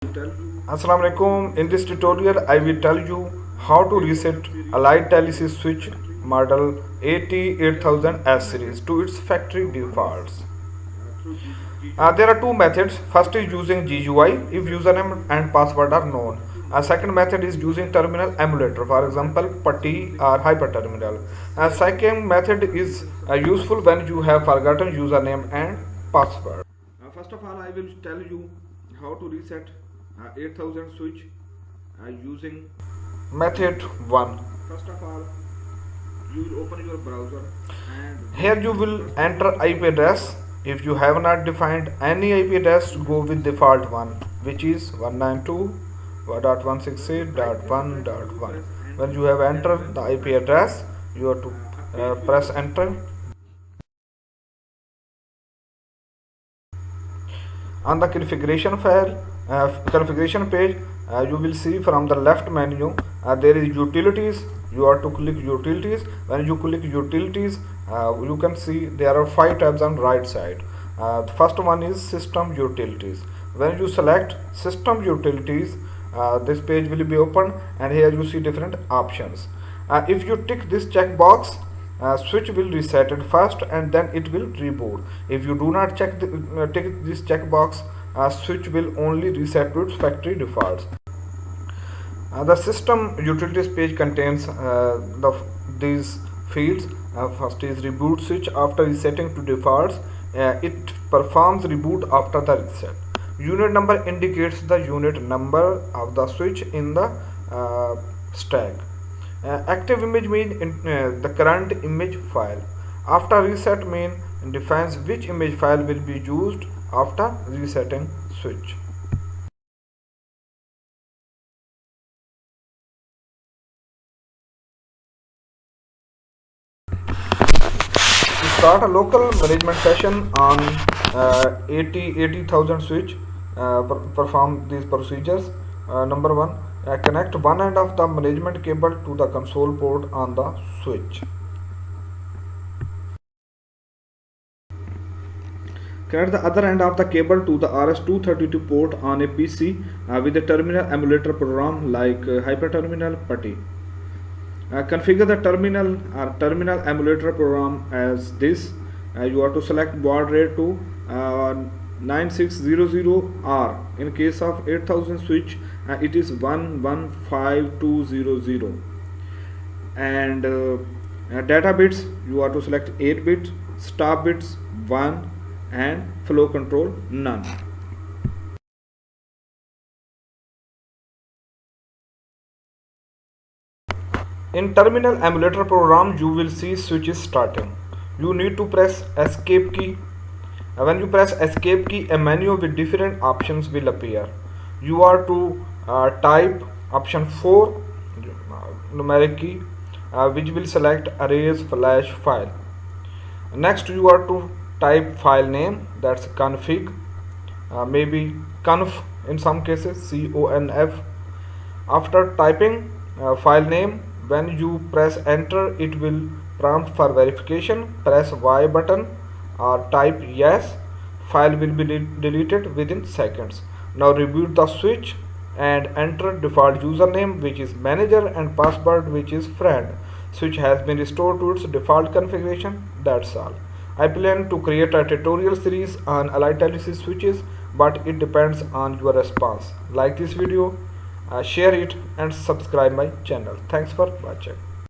Assalamu alaikum. In this tutorial, I will tell you how to reset a light telesis switch model AT-8000s series to its factory defaults. There are two methods. First is using GUI if username and password are known. A second method is using terminal emulator, for example, PuTTY or hyperterminal. A second method is useful when you have forgotten username and password. First of all, I will tell you how to reset 8000 switch using method 1. First of all, you will open your browser and here you will enter IP address. If you have not defined any IP address, go with default one, which is 192.168.1.1. When you have entered the IP address, you have to press enter. On the configuration page, you will see from the left menu there is utilities. You have to click utilities. When you click utilities, you can see there are 5 tabs on right side. The first one is system utilities. When you select system utilities, this page will be open, and here you see different options. If you tick this checkbox, switch will reset it first and then it will reboot. If you do not tick this checkbox, switch will only reset to its factory defaults. The system utilities page contains these fields. First is reboot switch. After resetting to defaults, it performs reboot after the reset. Unit number indicates the unit number of the switch in the stack. Active image means the current image file. After reset mean defines which image file will be used after resetting switch. To start a local management session on AT-8000 switch, perform these procedures. Number 1. Connect one end of the management cable to the console port on the switch. Connect the other end of the cable to the RS-232 port on a PC with a terminal emulator program like hyperterminal PuTTY. Configure the terminal emulator program as this. You have to select baud rate to 9600R. In case of 8000 switch, it is 115200. And data bits, you have to select 8 bits, stop bits 1, and flow control none. In terminal emulator program, you will see switches starting. You need to press escape key. When you press escape key, a menu with different options will appear. You are to type option 4 numeric key, which will select erase flash file. Next, you are to type file name, that's config, maybe conf in some cases, conf. After typing file name, when you press enter, it will prompt for verification. Press Y button or type yes. File will be deleted within seconds. Now reboot the switch and enter default username, which is manager, and password, which is friend. Switch has been restored to its default configuration. That's all. I plan to create a tutorial series on light telesis switches, but it depends on your response. Like this video, share it and subscribe my channel. Thanks for watching.